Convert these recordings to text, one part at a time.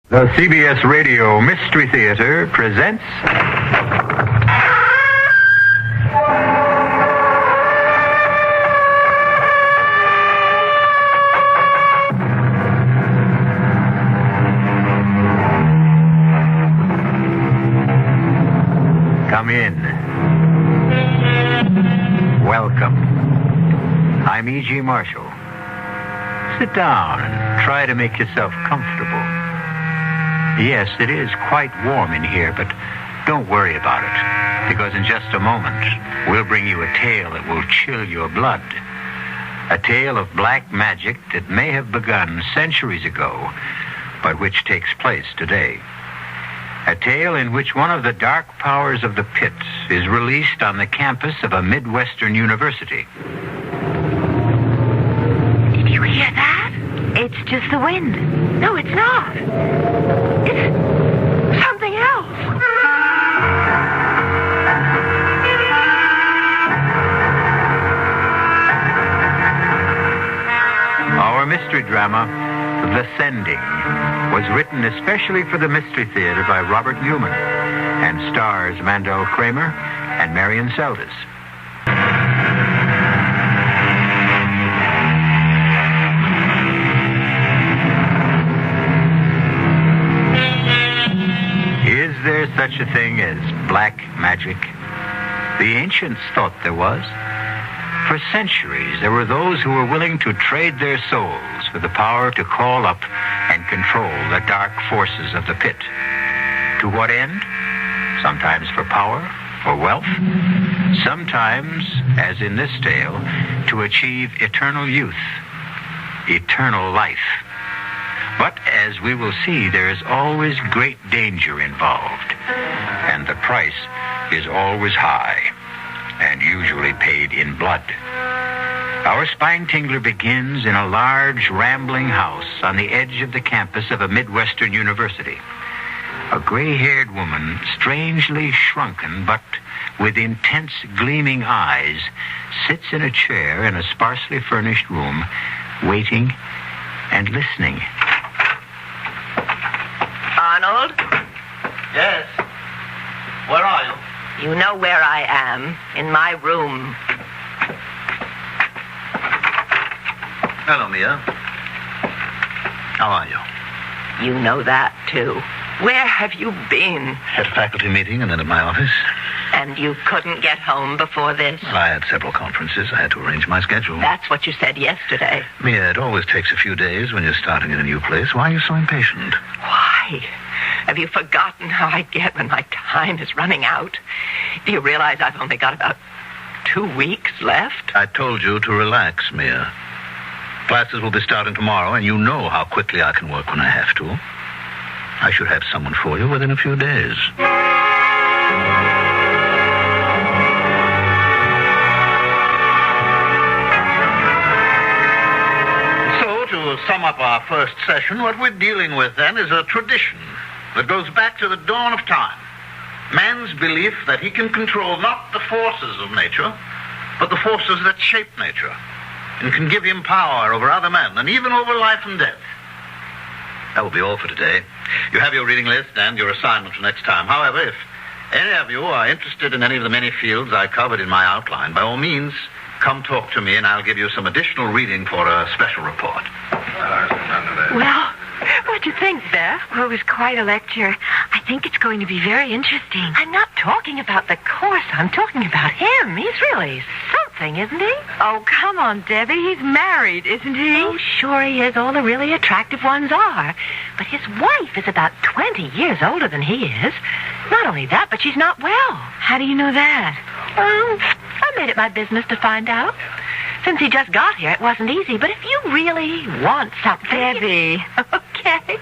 The CBS Radio Mystery Theater presents... Come in. Welcome. I'm E.G. Marshall. Sit down and try to make yourself comfortable. Yes, it is quite warm in here, but don't worry about it, because in just a moment, we'll bring you a tale that will chill your blood. A tale of black magic that may have begun centuries ago, but which takes place today. A tale in which one of the dark powers of the pit is released on the campus of a Midwestern university. Did you hear that? It's just the wind. No, it's not. It's something else. Our mystery drama, The Sending, was written especially for the Mystery Theater by Robert Newman and stars Mandel Kramer and Marion Seldes. Is there such a thing as black magic? The ancients thought there was. For centuries, there were those who were willing to trade their souls for the power to call up and control the dark forces of the pit. To what end? Sometimes for power, for wealth. Sometimes, as in this tale, to achieve eternal youth, eternal life. But as we will see, there is always great danger involved, and the price is always high, and usually paid in blood. Our spine tingler begins in a large, rambling house on the edge of the campus of a Midwestern university. A gray-haired woman, strangely shrunken, but with intense, gleaming eyes, sits in a chair in a sparsely furnished room, waiting and listening. Arnold? Yes? Where are you? You know where I am. In my room. Hello, Mia. How are you? You know that, too. Where have you been? At a faculty meeting and then at my office. And you couldn't get home before this? Well, I had several conferences. I had to arrange my schedule. That's what you said yesterday. Mia, it always takes a few days when you're starting in a new place. Why are you so impatient? Why? Have you forgotten how I get when my time is running out? Do you realize I've only got about 2 weeks left? I told you to relax, Mia. Classes will be starting tomorrow, and you know how quickly I can work when I have to. I should have someone for you within a few days. So, to sum up our first session, what we're dealing with then is a tradition that goes back to the dawn of time. Man's belief that he can control not the forces of nature, but the forces that shape nature, and can give him power over other men, and even over life and death. That will be all for today. You have your reading list and your assignment for next time. However, if any of you are interested in any of the many fields I covered in my outline, by all means, come talk to me, and I'll give you some additional reading for a special report. Well, what'd you think, Beth? Well, it was quite a lecture. I think it's going to be very interesting. I'm not talking about the course. I'm talking about him. He's really something, isn't he? Oh, come on, Debbie. He's married, isn't he? Oh, sure he is. All the really attractive ones are. But his wife is about 20 years older than he is. Not only that, but she's not well. How do you know that? I made it my business to find out. Since he just got here, it wasn't easy. But if you really want something... Debbie. Okay.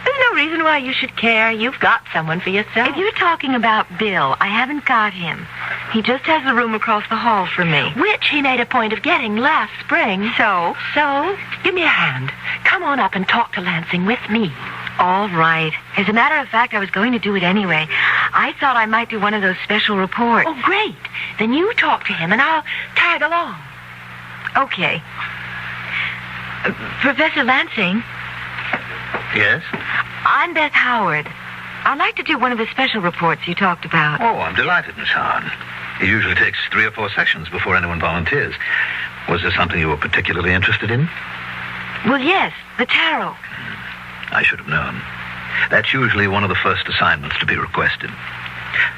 There's no reason why you should care. You've got someone for yourself. If you're talking about Bill, I haven't got him. He just has the room across the hall from me. Which he made a point of getting last spring. So, give me a hand. Come on up and talk to Lansing with me. All right. As a matter of fact, I was going to do it anyway. I thought I might do one of those special reports. Oh, great. Then you talk to him and I'll tag along. Okay. Professor Lansing? Yes? I'm Beth Howard. I'd like to do one of the special reports you talked about. Oh, I'm delighted, Miss Howard. It usually takes 3 or 4 sessions before anyone volunteers. Was there something you were particularly interested in? Well, yes, the tarot. I should have known. That's usually one of the first assignments to be requested.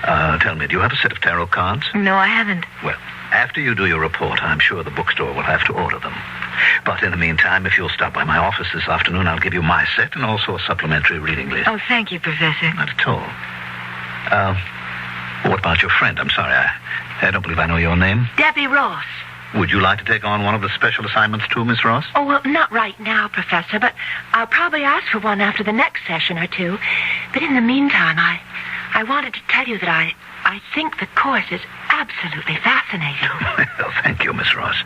Tell me, do you have a set of tarot cards? No, I haven't. Well, after you do your report, I'm sure the bookstore will have to order them. But in the meantime, if you'll stop by my office this afternoon, I'll give you my set and also a supplementary reading list. Oh, thank you, Professor. Not at all. What about your friend? I'm sorry, I don't believe I know your name. Debbie Ross. Would you like to take on one of the special assignments too, Miss Ross? Oh, well, not right now, Professor, but I'll probably ask for one after the next session or two. But in the meantime, I wanted to tell you that I think the course is absolutely fascinating. Well, thank you, Miss Ross.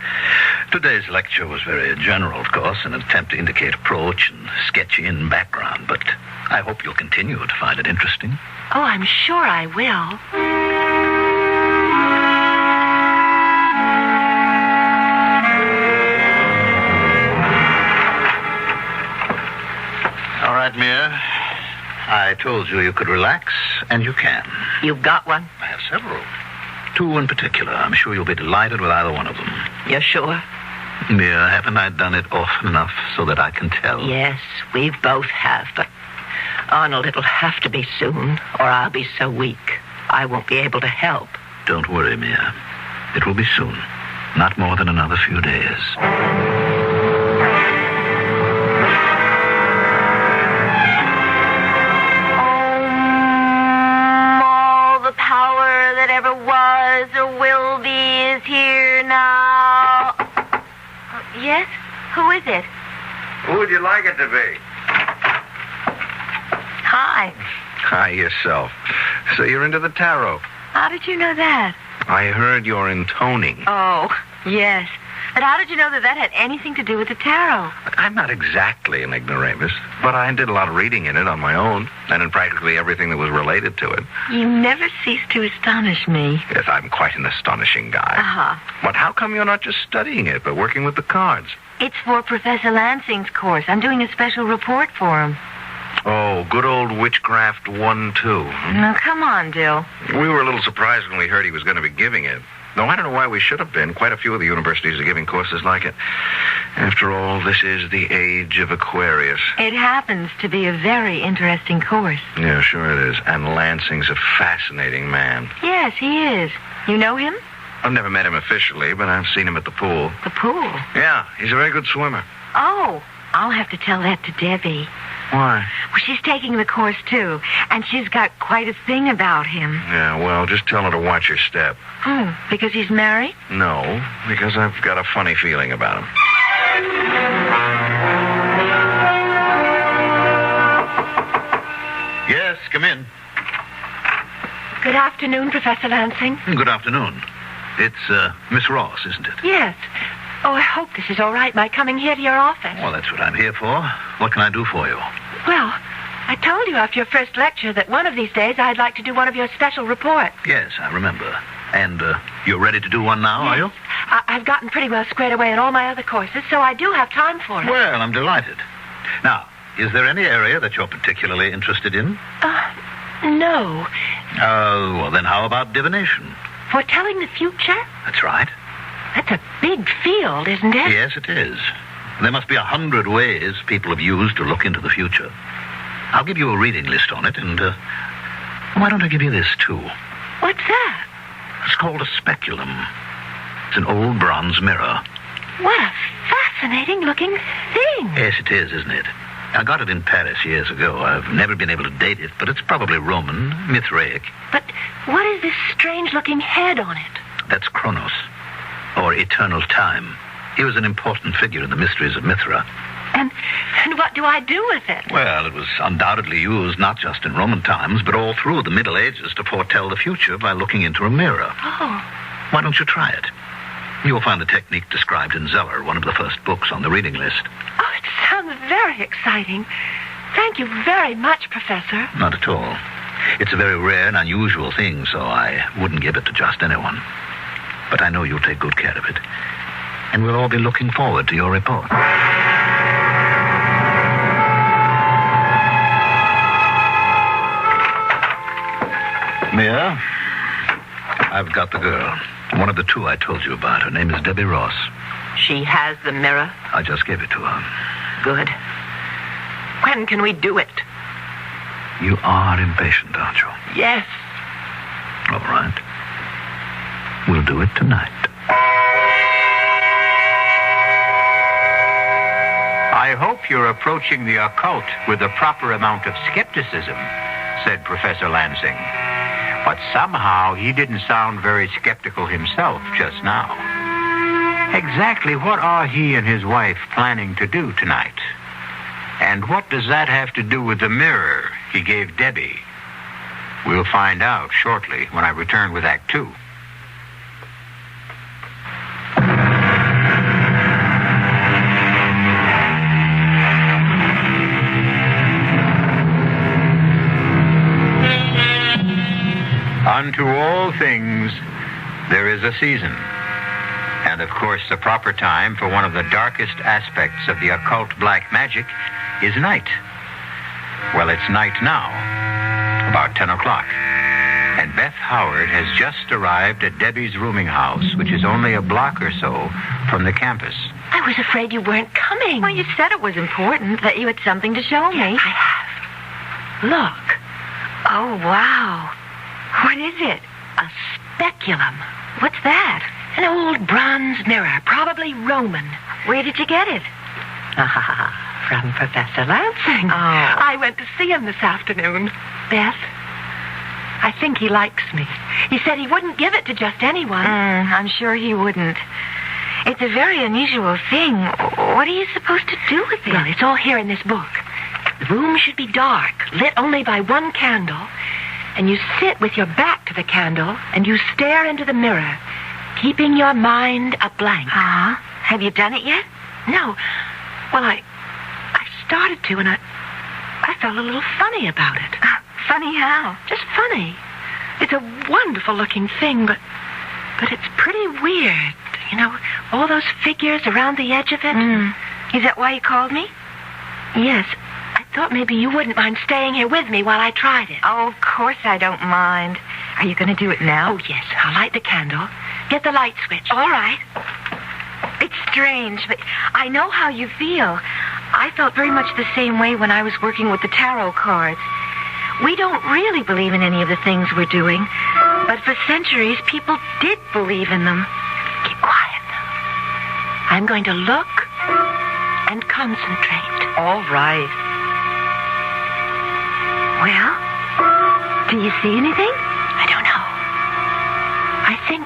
Today's lecture was very general, of course, an attempt to indicate approach and sketch in background, but I hope you'll continue to find it interesting. Oh, I'm sure I will. All right, Mia. I told you could relax, and you can. You've got one? I have several. 2 in particular. I'm sure you'll be delighted with either one of them. You're sure? Mia, haven't I done it often enough so that I can tell? Yes, we both have, but Arnold, it'll have to be soon, or I'll be so weak I won't be able to help. Don't worry, Mia. It will be soon. Not more than another few days. All the power that ever was or will be is here now. Yes? Who is it? Who would you like it to be? Hi. Hi, yourself. So you're into the tarot. How did you know that? I heard your intoning. Oh, yes. But how did you know that had anything to do with the tarot? I'm not exactly an ignoramus, but I did a lot of reading in it on my own, and in practically everything that was related to it. You never cease to astonish me. Yes, I'm quite an astonishing guy. Uh-huh. But how come you're not just studying it, but working with the cards? It's for Professor Lansing's course. I'm doing a special report for him. Oh, good old Witchcraft 1-2. Now, come on, Dill. We were a little surprised when we heard he was going to be giving it. Though I don't know why we should have been. Quite a few of the universities are giving courses like it. After all, this is the age of Aquarius. It happens to be a very interesting course. Yeah, sure it is. And Lansing's a fascinating man. Yes, he is. You know him? I've never met him officially, but I've seen him at the pool. The pool? Yeah, he's a very good swimmer. Oh, I'll have to tell that to Debbie. Why? Well, she's taking the course, too, and she's got quite a thing about him. Yeah, well, just tell her to watch her step. Oh, because he's married? No, because I've got a funny feeling about him. Yes, come in. Good afternoon, Professor Lansing. Good afternoon. It's Miss Ross, isn't it? Yes. Oh, I hope this is all right, my coming here to your office. Well, that's what I'm here for. What can I do for you? Well, I told you after your first lecture that one of these days I'd like to do one of your special reports. Yes, I remember. And you're ready to do one now, are you? I've gotten pretty well squared away in all my other courses, so I do have time for it. Well, I'm delighted. Now, is there any area that you're particularly interested in? No. Well, then how about divination? Foretelling the future? That's right. That's a big field, isn't it? Yes, it is. There must be 100 ways people have used to look into the future. I'll give you a reading list on it, and why don't I give you this, too? What's that? It's called a speculum. It's an old bronze mirror. What a fascinating-looking thing. Yes, it is, isn't it? I got it in Paris years ago. I've never been able to date it, but it's probably Roman, Mithraic. But what is this strange-looking head on it? That's Kronos, or eternal time. He was an important figure in the mysteries of Mithra. And what do I do with it? Well, it was undoubtedly used not just in Roman times, but all through the Middle Ages to foretell the future by looking into a mirror. Oh. Why don't you try it? You'll find the technique described in Zeller, one of the first books on the reading list. Oh, it sounds very exciting. Thank you very much, Professor. Not at all. It's a very rare and unusual thing, so I wouldn't give it to just anyone. But I know you'll take good care of it. And we'll all be looking forward to your report. I've got the girl. One of the two I told you about. Her name is Debbie Ross. She has the mirror? I just gave it to her. Good. When can we do it? You are impatient, aren't you? Yes. All right. We'll do it tonight. I hope you're approaching the occult with the proper amount of skepticism, said Professor Lansing. But somehow he didn't sound very skeptical himself just now. Exactly what are he and his wife planning to do tonight? And what does that have to do with the mirror he gave Debbie? We'll find out shortly when I return with Act 2. Unto all things there is a season. And of course, the proper time for one of the darkest aspects of the occult black magic is night. Well, it's night now, about 10 o'clock. And Beth Howard has just arrived at Debbie's rooming house, which is only a block or so from the campus. I was afraid you weren't coming. Well, you said it was important, that you had something to show me. I have. Look. Oh, wow. What is it? A speculum. What's that? An old bronze mirror, probably Roman. Where did you get it? From Professor Lansing. Oh. I went to see him this afternoon. Beth, I think he likes me. He said he wouldn't give it to just anyone. I'm sure he wouldn't. It's a very unusual thing. What are you supposed to do with it? Well, it's all here in this book. The room should be dark, lit only by one candle. And you sit with your back to the candle, and you stare into the mirror, keeping your mind a blank. Have you done it yet? No. Well, I started to, and I felt a little funny about it. Funny how? Just funny. It's a wonderful-looking thing, but it's pretty weird. You know, all those figures around the edge of it. Is that why you called me? Yes. I thought maybe you wouldn't mind staying here with me while I tried it. Oh, of course I don't mind. Are you going to do it now? Oh, yes. I'll light the candle. Get the light switch. All right. It's strange, but I know how you feel. I felt very much the same way when I was working with the tarot cards. We don't really believe in any of the things we're doing, but for centuries, people did believe in them. Keep quiet now. I'm going to look and concentrate. All right. Well, do you see anything? I don't know. I think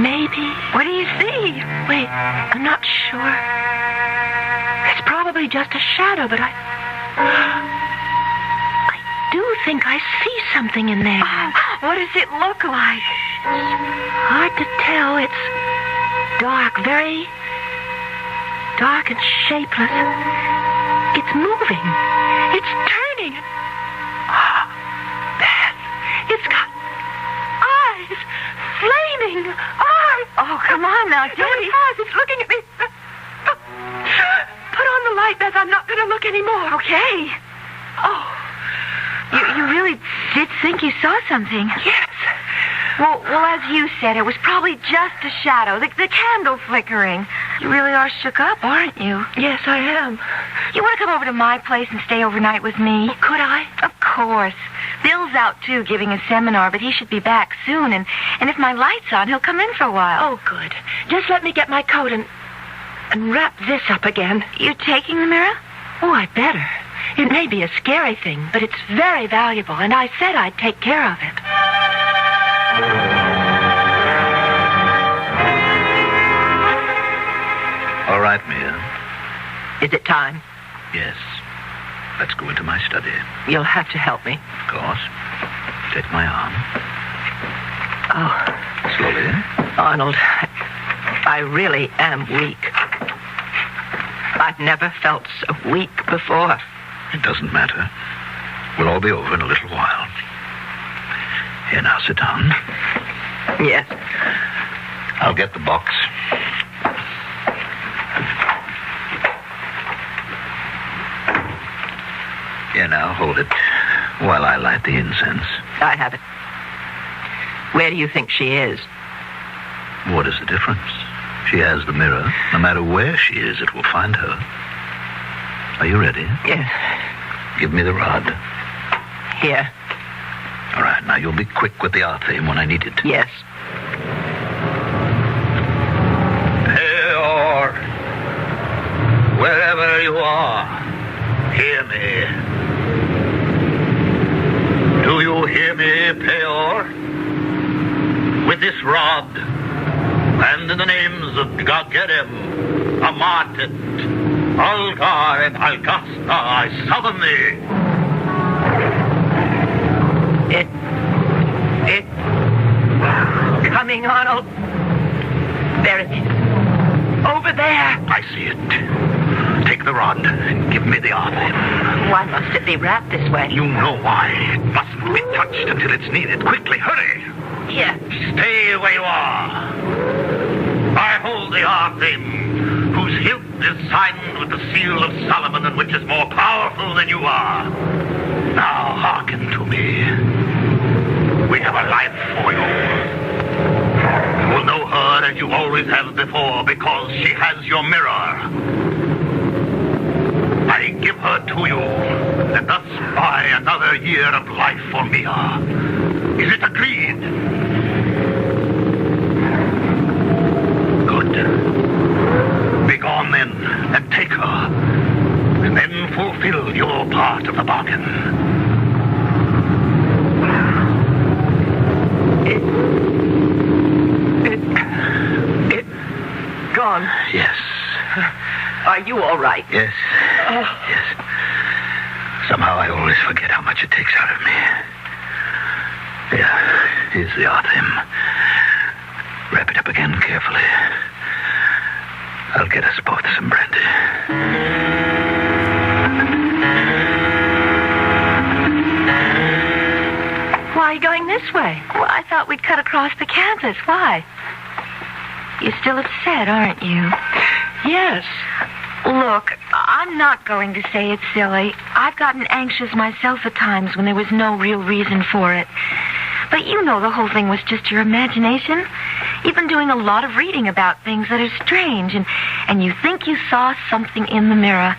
maybe... What do you see? Wait, I'm not sure. It's probably just a shadow, but I do think I see something in there. Oh, what does it look like? Hard to tell. It's dark, very dark and shapeless. It's moving. It's turning. Beth, it's got eyes. Flaming eyes. Oh, come on now, Debbie. It's looking at me. Put on the light, Beth. I'm not going to look anymore. Okay. Oh. You really did think you saw something. Yes. Well, as you said, it was probably just a shadow, the candle flickering. You really are shook up, aren't you? Yes, I am. You want to come over to my place and stay overnight with me? Well, could I? Of course. Bill's out, too, giving a seminar, but he should be back soon, and if my light's on, he'll come in for a while. Oh, good. Just let me get my coat and wrap this up again. You're taking the mirror? Oh, I better. It may be a scary thing, but it's very valuable, and I said I'd take care of it. All right, Mia. Is it time? Yes. Let's go into my study. You'll have to help me. Of course. Take my arm. Oh. Slowly. Arnold, I really am weak. I've never felt so weak before. It doesn't matter. We'll all be over in a little while. Here, now, sit down. Yes. I'll get the box. Here, now, hold it while I light the incense. I have it. Where do you think she is? What is the difference? She has the mirror. No matter where she is, it will find her. Are you ready? Yes. Give me the rod. Here. All right, now you'll be quick with the R theme when I need it. Yes. Peor, wherever you are, hear me. Do you hear me, Peor? With this rod, and in the names of Gagerim, Amatet, Algar, and Algasta, I summon thee. It. Coming, Arnold. There it is. Over there. I see it. Take the rod and give me the R theme. Why must it be wrapped this way? You know why. It mustn't be touched until it's needed. Quickly, hurry. Here. Stay where you are. I hold the R theme, whose hilt is signed with the seal of Solomon and which is more powerful than you are. Now hearken to me. We have a life for you. You will know her as you always have before because she has your mirror. I give her to you, and thus buy another year of life for Mia. Is it agreed? Good. Begone then, and take her, and then fulfill your part of the bargain. It gone. Yes. Are you all right? Yes. Yes. Somehow I always forget how much it takes out of me. Yeah, here's the R theme. Wrap it up again carefully. I'll get us both some brandy. Why are you going this way? Well, I thought we'd cut across to Kansas. Why? You're still upset, aren't you? Yes. Look, I'm not going to say it's silly. I've gotten anxious myself at times when there was no real reason for it. But you know the whole thing was just your imagination. You've been doing a lot of reading about things that are strange, and you think you saw something in the mirror.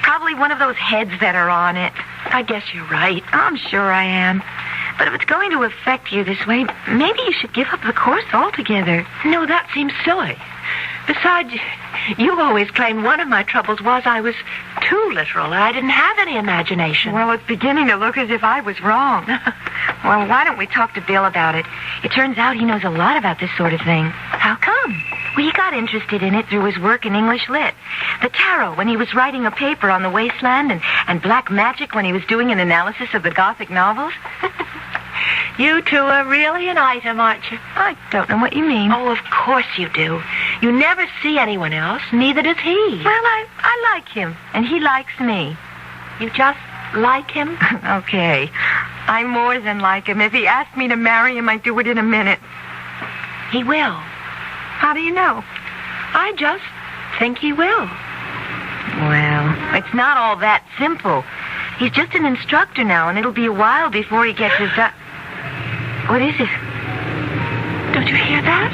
Probably one of those heads that are on it. I guess you're right. I'm sure I am. But if it's going to affect you this way, maybe you should give up the course altogether. No, that seems silly. Besides, you always claimed one of my troubles was I was too literal and I didn't have any imagination. Well, it's beginning to look as if I was wrong. Well, why don't we talk to Bill about it? It turns out he knows a lot about this sort of thing. How come? Well, he got interested in it through his work in English Lit. The tarot when he was writing a paper on the wasteland, and black magic when he was doing an analysis of the Gothic novels. You two are really an item, aren't you? I don't know what you mean. Oh, of course you do. You never see anyone else, neither does he. Well, I like him, and he likes me. You just like him? Okay. I more than like him. If he asked me to marry him, I'd do it in a minute. He will. How do you know? I just think he will. Well, it's not all that simple. He's just an instructor now, and it'll be a while before he gets his... What is it? Don't you hear that?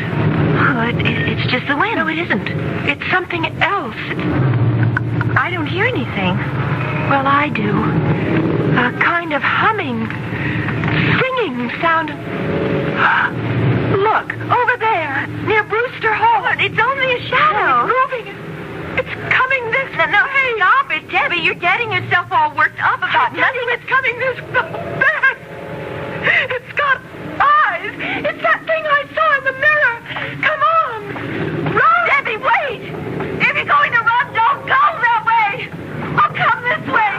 Oh, it's just the wind. No, it isn't. It's something else. I don't hear anything. Well, I do. A kind of humming, singing sound. Look, over there, near Brewster Hall. But it's only a shadow. It's moving. It's coming this way. No, hey, stop it, Debbie. You're getting yourself all worked up about nothing. It's coming this fast. It's got eyes. It's that thing I saw in the mirror. Come on. Run. Debbie, wait. If you're going to run, don't go that way. I'll come this way.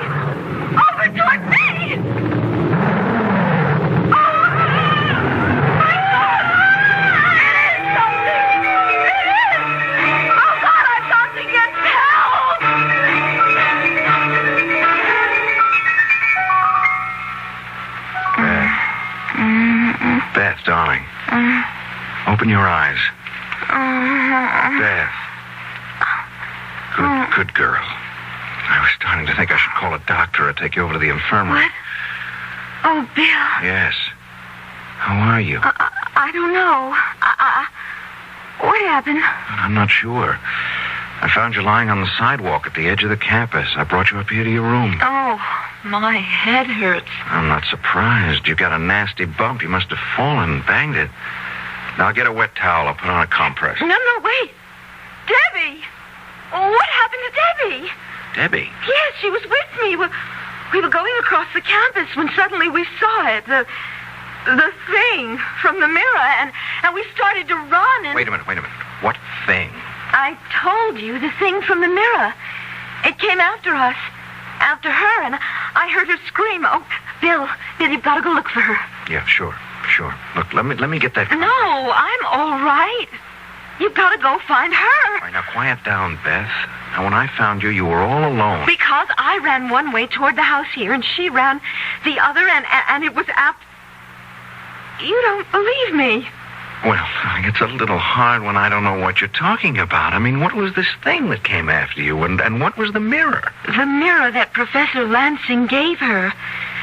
Over toward me. Oh, my God. It is something. It is. Oh, God, I've got to get help. Beth, darling. Open your eyes. Beth. Good girl. I was starting to think I should call a doctor or take you over to the infirmary. What? Oh, Bill. Yes. How are you? I don't know. What happened? I'm not sure. I found you lying on the sidewalk at the edge of the campus. I brought you up here to your room. Oh, my head hurts. I'm not surprised. You got a nasty bump. You must have fallen and banged it. Now get a wet towel. I'll put on a compress. No, wait. Debbie! What happened to Debbie? Debbie? Yes, she was with me. We were going across the campus when suddenly we saw it. The thing from the mirror, and we started to run and... Wait a minute. What thing? I told you, the thing from the mirror. It came after us. After her, and I heard her scream. Oh, Bill, you've got to go look for her. Yeah, sure. Look, let me get that... No, I'm all right. You've got to go find her. All right, now quiet down, Beth. Now, when I found you, you were all alone. Because I ran one way toward the house here, and she ran the other, and it was after... You don't believe me. Well, it's a little hard when I don't know what you're talking about. I mean, what was this thing that came after you, and what was the mirror? The mirror that Professor Lansing gave her.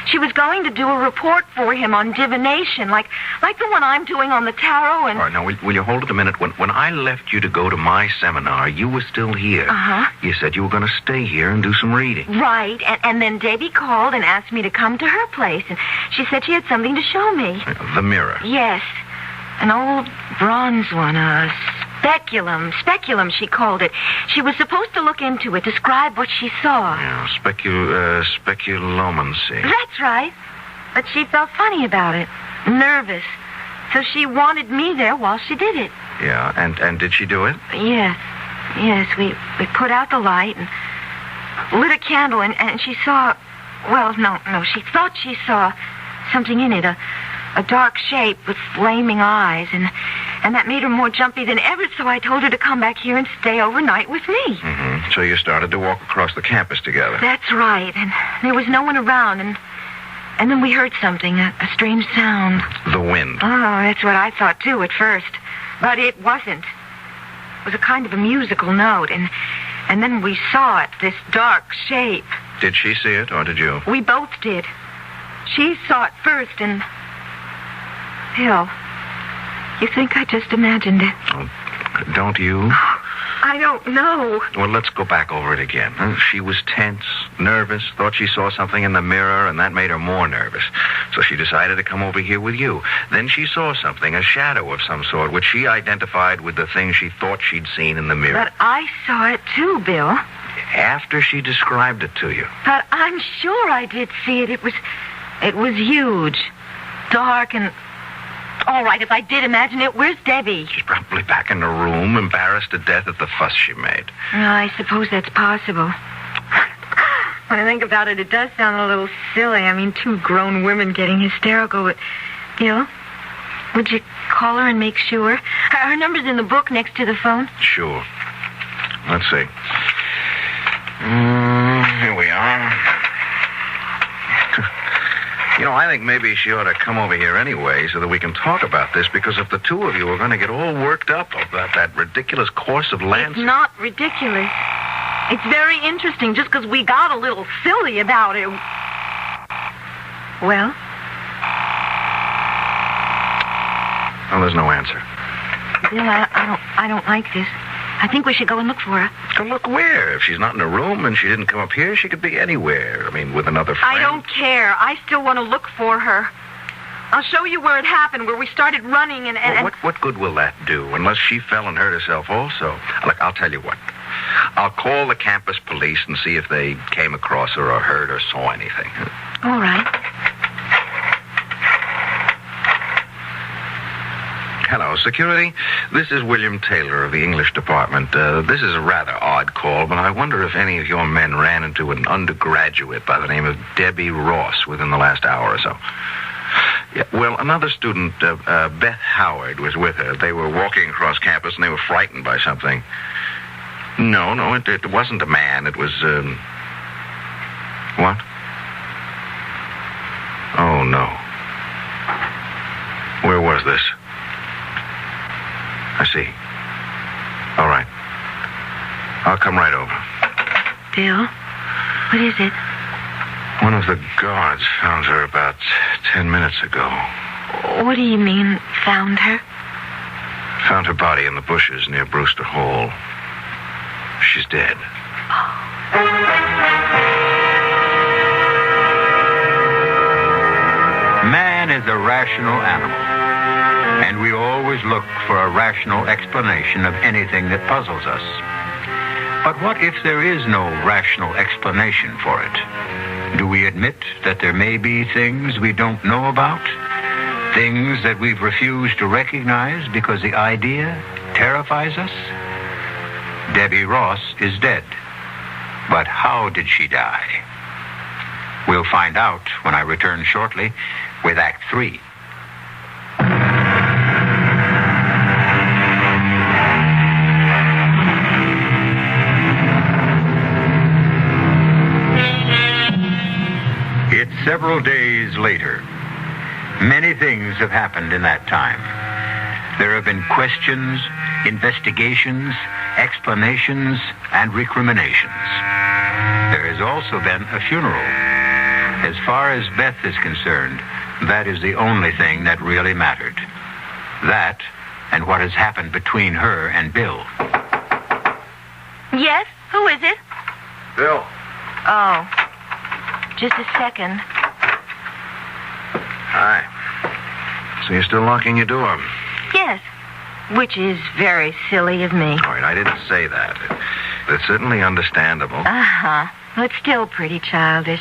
She was going to do a report for him on divination, like the one I'm doing on the tarot and... All right, now, will you hold it a minute? When I left you to go to my seminar, you were still here. Uh-huh. You said you were going to stay here and do some reading. Right, and then Debbie called and asked me to come to her place, and she said she had something to show me. The mirror. Yes. An old bronze one, a speculum, she called it. She was supposed to look into it, describe what she saw. Yeah, speculomancy. That's right. But she felt funny about it, nervous. So she wanted me there while she did it. Yeah, and did she do it? Yes, we put out the light and lit a candle, and she saw... Well, no, she thought she saw something in it, a dark shape with flaming eyes, and that made her more jumpy than ever, so I told her to come back here and stay overnight with me. Mm-hmm. So you started to walk across the campus together. That's right, and there was no one around, and then we heard something, a strange sound. The wind. Oh, that's what I thought, too, at first. But it wasn't. It was a kind of a musical note, and then we saw it, this dark shape. Did she see it, or did you? We both did. She saw it first, and... Bill, you think I just imagined it? Oh, don't you? I don't know. Well, let's go back over it again. She was tense, nervous, thought she saw something in the mirror, and that made her more nervous. So she decided to come over here with you. Then she saw something, a shadow of some sort, which she identified with the thing she thought she'd seen in the mirror. But I saw it too, Bill. After she described it to you. But I'm sure I did see it. It was huge, dark, and... All right, if I did imagine it, where's Debbie? She's probably back in the room, embarrassed to death at the fuss she made. Well, I suppose that's possible. When I think about it, it does sound a little silly. I mean, two grown women getting hysterical. But, Bill, would you call her and make sure? Her number's in the book next to the phone. Sure. Let's see. Here we are. You know, I think maybe she ought to come over here anyway so that we can talk about this, because if the two of you are going to get all worked up about that ridiculous course of Lansing... It's not ridiculous. It's very interesting just because we got a little silly about it. Well? Oh, there's no answer. Bill, I don't like this. I think we should go and look for her. To look where? If she's not in her room and she didn't come up here, she could be anywhere. I mean, with another friend. I don't care. I still want to look for her. I'll show you where it happened, where we started running and... Well, what good will that do, unless she fell and hurt herself also? Look, I'll tell you what. I'll call the campus police and see if they came across her or heard or saw anything. All right. Hello, security. This is William Taylor of the English department. This is a rather odd call, but I wonder if any of your men ran into an undergraduate by the name of Debbie Ross within the last hour or so. Yeah, well, another student, Beth Howard, was with her. They were walking across campus, and they were frightened by something. No, it wasn't a man. It was, What? Oh, no. Where was this? I see. All right. I'll come right over. Bill, what is it? One of the guards found her about 10 minutes ago. What do you mean, found her? Found her body in the bushes near Brewster Hall. She's dead. Man is a rational animal, and we always look for a rational explanation of anything that puzzles us. But what if there is no rational explanation for it? Do we admit that there may be things we don't know about? Things that we've refused to recognize because the idea terrifies us? Debbie Ross is dead. But how did she die? We'll find out when I return shortly with Act 3. It's several days later. Many things have happened in that time. There have been questions, investigations, explanations, and recriminations. There has also been a funeral. As far as Beth is concerned, that is the only thing that really mattered. That and what has happened between her and Bill. Yes? Who is it? Bill. Oh. Just a second. Hi. So you're still locking your door? Yes. Which is very silly of me. All right, I didn't say that. It's certainly understandable. Uh-huh. Well, it's still pretty childish.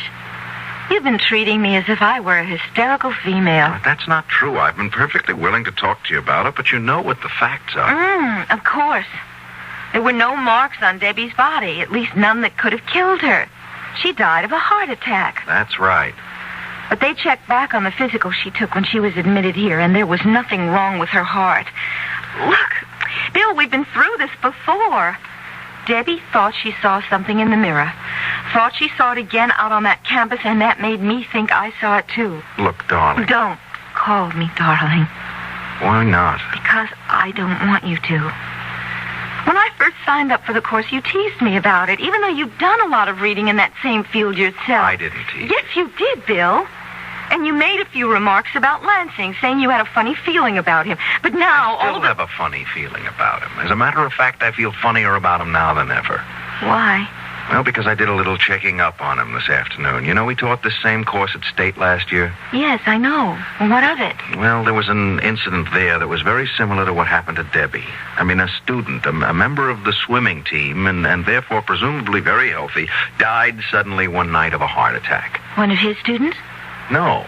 You've been treating me as if I were a hysterical female. But that's not true. I've been perfectly willing to talk to you about it, but you know what the facts are. Of course. There were no marks on Debbie's body, at least none that could have killed her. She died of a heart attack. That's right. But they checked back on the physical she took when she was admitted here, and there was nothing wrong with her heart. Look, Bill, we've been through this before. Debbie thought she saw something in the mirror. Thought she saw it again out on that campus, and that made me think I saw it too. Look, darling. Don't call me darling. Why not? Because I don't want you to. When I first signed up for the course, you teased me about it, even though you've done a lot of reading in that same field yourself. I didn't tease. Yes, you did, Bill. And you made a few remarks about Lansing, saying you had a funny feeling about him. But now I still have a funny feeling about him. As a matter of fact, I feel funnier about him now than ever. Why? Well, because I did a little checking up on him this afternoon. You know, we taught this same course at State last year. Yes, I know. What of it? Well, there was an incident there that was very similar to what happened to Debbie. I mean, a student, a member of the swimming team, and therefore presumably very healthy, died suddenly one night of a heart attack. One of his students? No.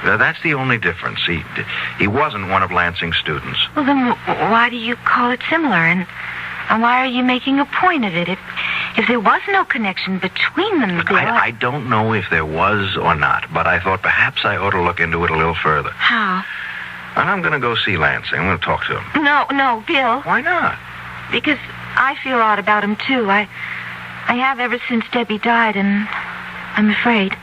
That's the only difference. He wasn't one of Lansing's students. Well, then why do you call it similar? And why are you making a point of it? If there was no connection between them, Look, Bill... I don't know if there was or not, but I thought perhaps I ought to look into it a little further. How? And I'm going to go see Lansing. I'm going to talk to him. No, Bill. Why not? Because I feel odd about him, too. I have ever since Debbie died, and I'm afraid.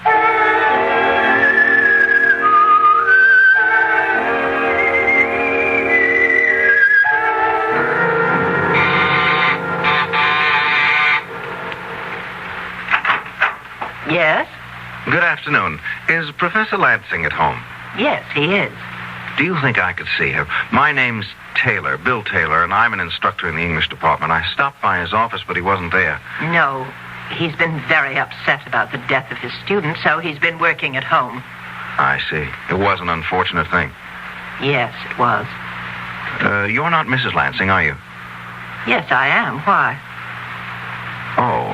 Yes? Good afternoon. Is Professor Lansing at home? Yes, he is. Do you think I could see her? My name's Taylor, Bill Taylor, and I'm an instructor in the English department. I stopped by his office, but he wasn't there. No, he's been very upset about the death of his student, so he's been working at home. I see. It was an unfortunate thing. Yes, it was. You're not Mrs. Lansing, are you? Yes, I am. Why? Oh,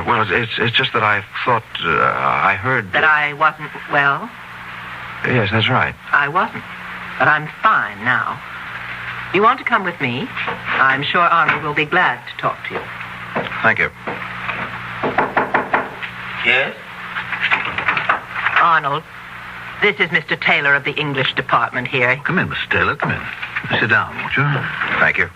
well, it's just that I thought, I heard... That I wasn't well? Yes, that's right. I wasn't. But I'm fine now. You want to come with me? I'm sure Arnold will be glad to talk to you. Thank you. Yes? Arnold, this is Mr. Taylor of the English department here. Come in, Mr. Taylor. Come in. Sit down, won't you? Thank you.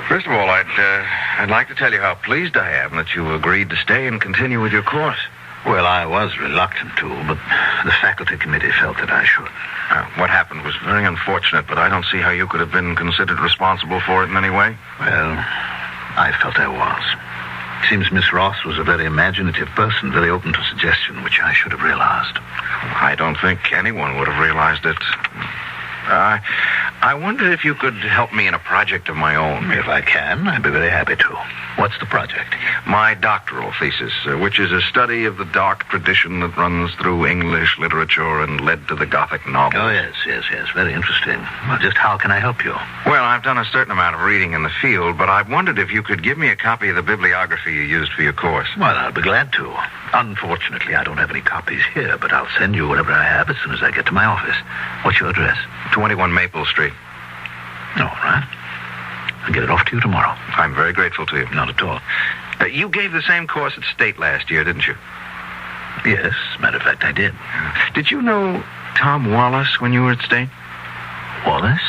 First of all, I'd like to tell you how pleased I am that you agreed to stay and continue with your course. Well, I was reluctant to, but the faculty committee felt that I should. What happened was very unfortunate, but I don't see how you could have been considered responsible for it in any way. Well, I felt I was. It seems Miss Ross was a very imaginative person, very open to suggestion, which I should have realized. I don't think anyone would have realized it. I wondered if you could help me in a project of my own. If I can, I'd be very happy to. What's the project? My doctoral thesis, which is a study of the dark tradition that runs through English literature and led to the Gothic novel. Oh, yes. Very interesting. Well, just how can I help you? Well, I've done a certain amount of reading in the field, but I wondered if you could give me a copy of the bibliography you used for your course. Well, I'll be glad to. Unfortunately, I don't have any copies here, but I'll send you whatever I have as soon as I get to my office. What's your address? 21 Maple Street. All right. I'll get it off to you tomorrow. I'm very grateful to you. Not at all. You gave the same course at State last year, didn't you? Yes, matter of fact, I did. Did you know Tom Wallace when you were at State? Wallace?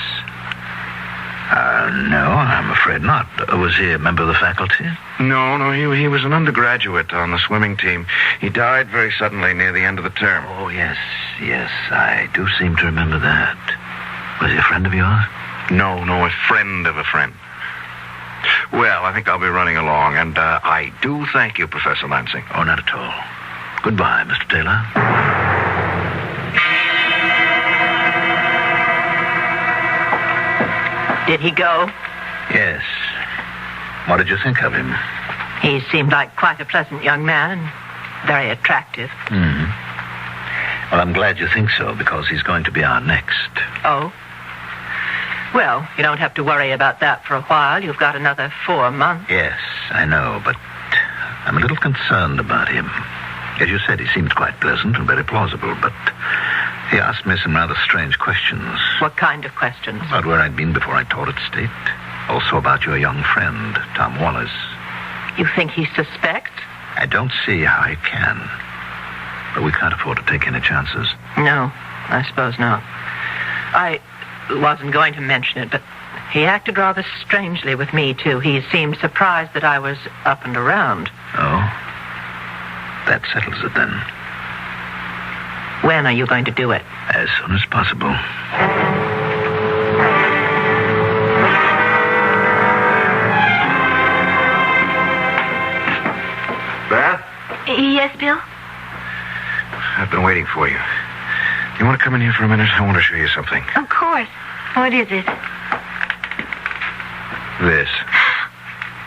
No, I'm afraid not. Was he a member of the faculty? No, he was an undergraduate on the swimming team. He died very suddenly near the end of the term. Oh, yes, I do seem to remember that. Was he a friend of yours? No, a friend of a friend. Well, I think I'll be running along, and I do thank you, Professor Lansing. Oh, not at all. Goodbye, Mr. Taylor. Did he go? Yes. What did you think of him? He seemed like quite a pleasant young man and very attractive. Well, I'm glad you think so, because he's going to be our next. Oh? Well, you don't have to worry about that for a while. You've got another 4 months. Yes, I know, but I'm a little concerned about him. As you said, he seemed quite pleasant and very plausible, but he asked me some rather strange questions. What kind of questions? About where I'd been before I taught at State. Also about your young friend, Tom Wallace. You think he suspects? I don't see how he can. But we can't afford to take any chances. No, I suppose not. I wasn't going to mention it, but he acted rather strangely with me, too. He seemed surprised that I was up and around. Oh? That settles it, then. When are you going to do it? As soon as possible. Beth? Yes, Bill? I've been waiting for you. You want to come in here for a minute? I want to show you something. Of course. What is it? This.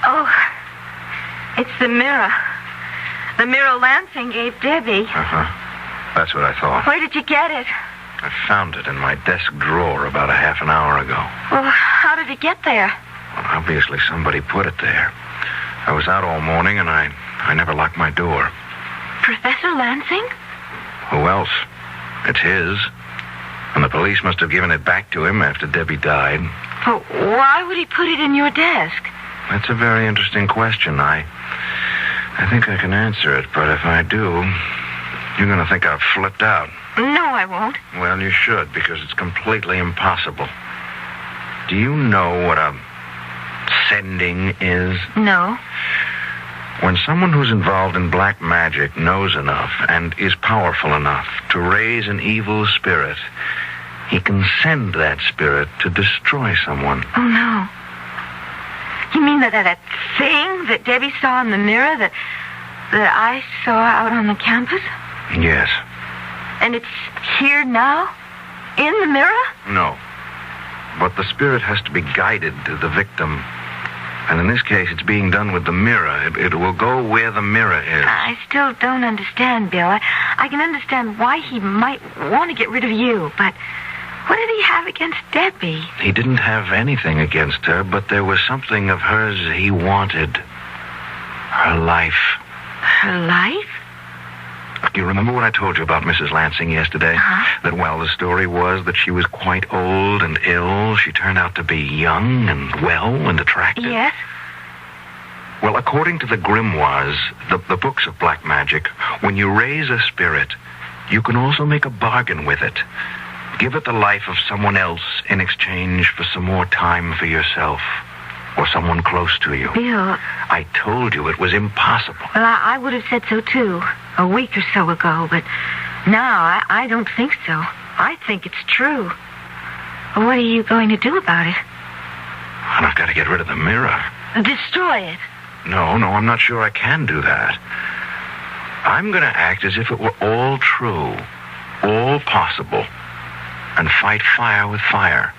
Oh, it's the mirror. The mirror Lansing gave Debbie. That's what I thought. Where did you get it? I found it in my desk drawer about a half an hour ago. Well, how did it get there? Well, obviously somebody put it there. I was out all morning and I never locked my door. Professor Lansing? Who else? It's his. And the police must have given it back to him after Debbie died. Well, why would he put it in your desk? That's a very interesting question. I think I can answer it, but if I do, you're going to think I've flipped out. No, I won't. Well, you should, because it's completely impossible. Do you know what a sending is? No. When someone who's involved in black magic knows enough and is powerful enough to raise an evil spirit, he can send that spirit to destroy someone. Oh, no. You mean that thing that Debbie saw in the mirror that I saw out on the campus? Yes. And it's here now? In the mirror? No. But the spirit has to be guided to the victim. And in this case, it's being done with the mirror. It will go where the mirror is. I still don't understand, Bill. I can understand why he might want to get rid of you, but what did he have against Debbie? He didn't have anything against her, but there was something of hers he wanted. Her life. Her life? You remember what I told you about Mrs. Lansing yesterday? That, well, the story was that she was quite old and ill. She turned out to be young and well and attractive. Yes. Well, according to the grimoires, the books of black magic, when you raise a spirit, you can also make a bargain with it. Give it the life of someone else in exchange for some more time for yourself or someone close to you. Bill. I told you it was impossible. Well, I would have said so, too, a week or so ago, but now I don't think so. I think it's true. What are you going to do about it? And I've got to get rid of the mirror. Destroy it. No, I'm not sure I can do that. I'm going to act as if it were all true, all possible, and fight fire with fire.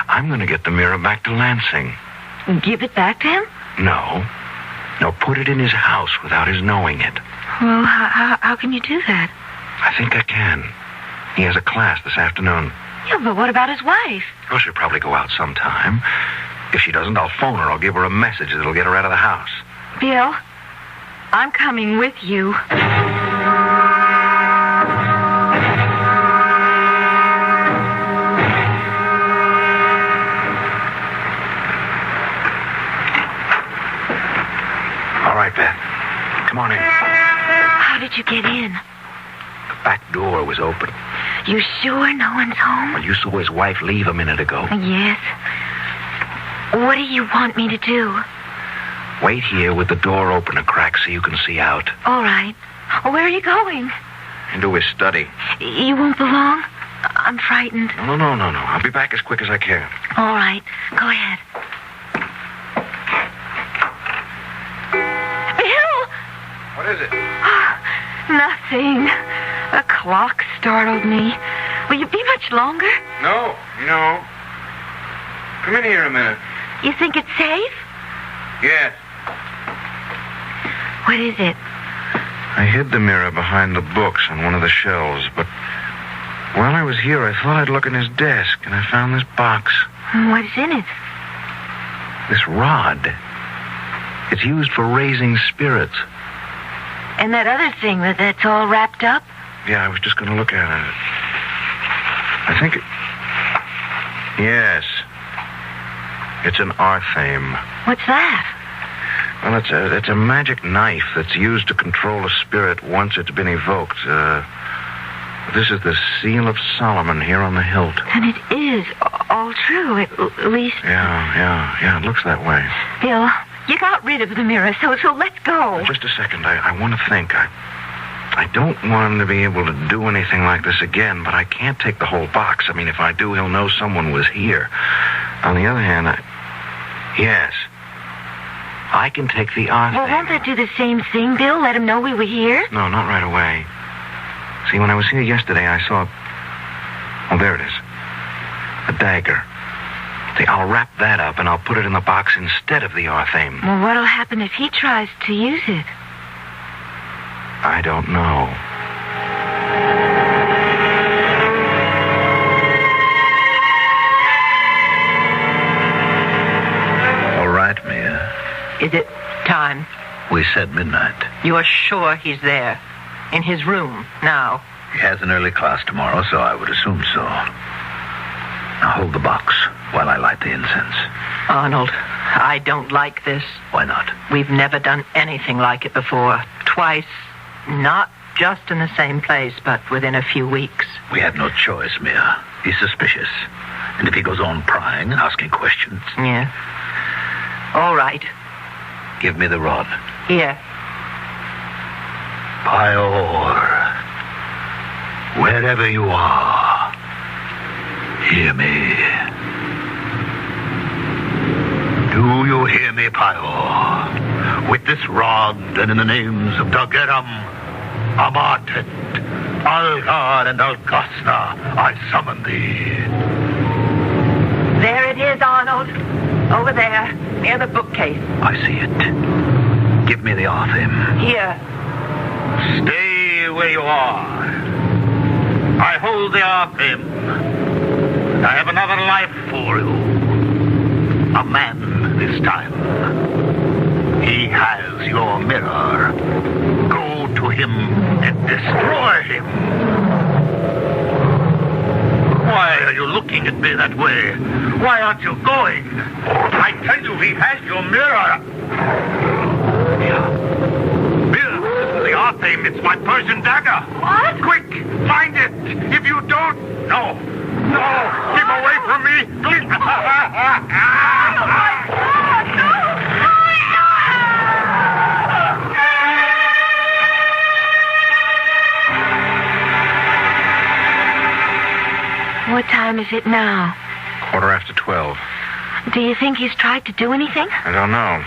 I'm going to get the mirror back to Lansing. Give it back to him? No, put it in his house without his knowing it. Well, how can you do that? I think I can. He has a class this afternoon. Yeah, but what about his wife? Well, she'll probably go out sometime. If she doesn't, I'll phone her. I'll give her a message that'll get her out of the house. Bill, I'm coming with you. All right, Beth. Come on in. How did you get in? The back door was open. You sure no one's home? Well, you saw his wife leave a minute ago. Yes. What do you want me to do? Wait here with the door open a crack so you can see out. All right. Where are you going? Into his study. You won't belong? I'm frightened. No. I'll be back as quick as I can. All right. Go ahead. Bill! What is it? Nothing. A clock startled me. Will you be much longer? No. Come in here a minute. You think it's safe? Yes. What is it? I hid the mirror behind the books on one of the shelves, but while I was here, I thought I'd look in his desk, and I found this box. What's in it? This rod. It's used for raising spirits. And that other thing that's all wrapped up? Yeah, I was just going to look at it. I think Yes. It's an Arthame. What's that? Well, it's a magic knife that's used to control a spirit once it's been evoked. This is the Seal of Solomon here on the hilt. And it is all true, at least... Yeah, it looks that way. Bill, you got rid of the mirror, so let's go. Just a second. I want to think. I don't want him to be able to do anything like this again, but I can't take the whole box. I mean, if I do, he'll know someone was here. On the other hand, yes, I can take the Arthame. Well, won't that do the same thing, Bill? Let him know we were here? No, not right away. See, when I was here yesterday, I saw... Oh, there it is. A dagger. See, I'll wrap that up, and I'll put it in the box instead of the Arthame. Well, what'll happen if he tries to use it? I don't know. All right, Mia. Is it time? We said midnight. You are sure he's there? In his room, now? He has an early class tomorrow, so I would assume so. Now hold the box while I light the incense. Arnold, I don't like this. Why not? We've never done anything like it before. Twice, not just in the same place, but within a few weeks. We had no choice, Mia. He's suspicious. And if he goes on prying and asking questions... Yeah. All right. Give me the rod. Here. Pior, wherever you are, hear me. Do you hear me, Pior? With this rod and in the names of Dageram, Amatet, Algar, and Algasna, I summon thee. There it is, Arnold. Over there, near the bookcase. I see it. Give me the Arthame. Here. Stay where you are. I hold the Arthame. I have another life for you. A man this time. He has your mirror. Go to him and destroy him. Why are you looking at me that way? Why aren't you going? I tell you, he has your mirror. Bill, this is the Arthame. It's my Persian dagger. What? Quick, find it. If you don't... No, keep away from me. Please. Oh, my God, no! What time is it now? 12:15. Do you think he's tried to do anything? I don't know.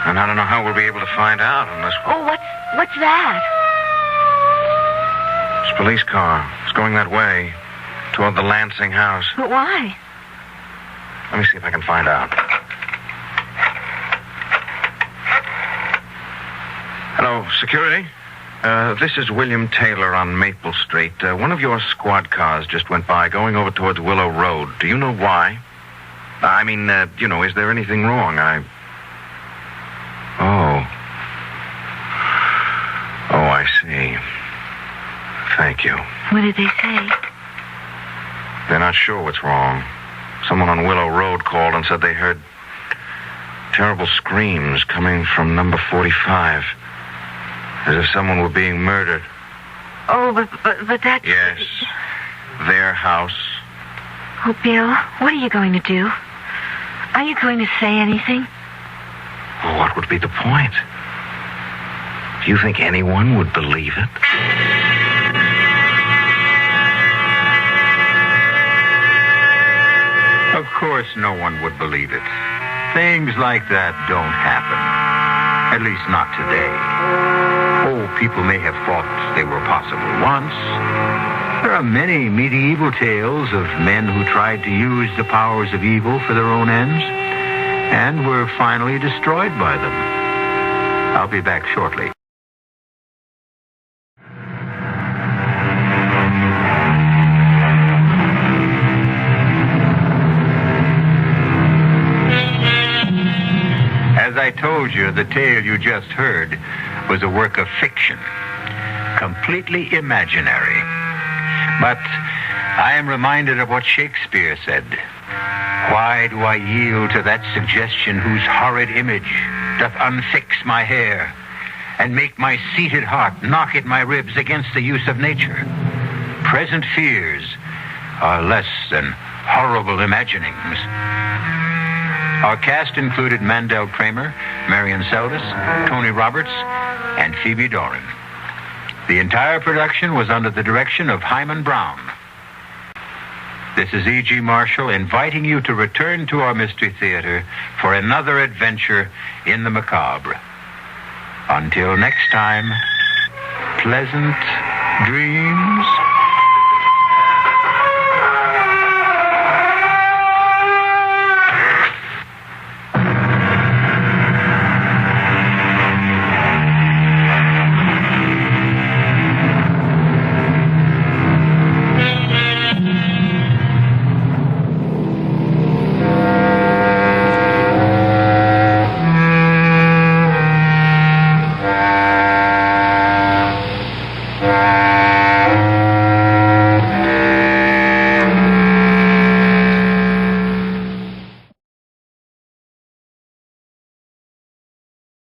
And I don't know how we'll be able to find out unless... Oh, what's that? It's a police car. It's going that way, toward the Lansing house. But why? Let me see if I can find out. Hello, security? This is William Taylor on Maple Street. One of your squad cars just went by, going over towards Willow Road. Do you know why? Is there anything wrong? Oh, I see. Thank you. What did they say? They're not sure what's wrong. Someone on Willow Road called and said they heard terrible screams coming from number 45. As if someone were being murdered. Oh, but that's... Yes. Their house. Oh, Bill, what are you going to do? Are you going to say anything? Well, what would be the point? Do you think anyone would believe it? Of course no one would believe it. Things like that don't happen. At least not today. Oh, people may have thought they were possible once. There are many medieval tales of men who tried to use the powers of evil for their own ends and were finally destroyed by them. I'll be back shortly. As I told you, the tale you just heard was a work of fiction, completely imaginary. But I am reminded of what Shakespeare said. Why do I yield to that suggestion whose horrid image doth unfix my hair and make my seated heart knock at my ribs against the use of nature? Present fears are less than horrible imaginings. Our cast included Mandel Kramer, Marion Seldes, Tony Roberts, and Phoebe Doran. The entire production was under the direction of Hyman Brown. This is E.G. Marshall inviting you to return to our Mystery Theater for another adventure in the macabre. Until next time, pleasant dreams.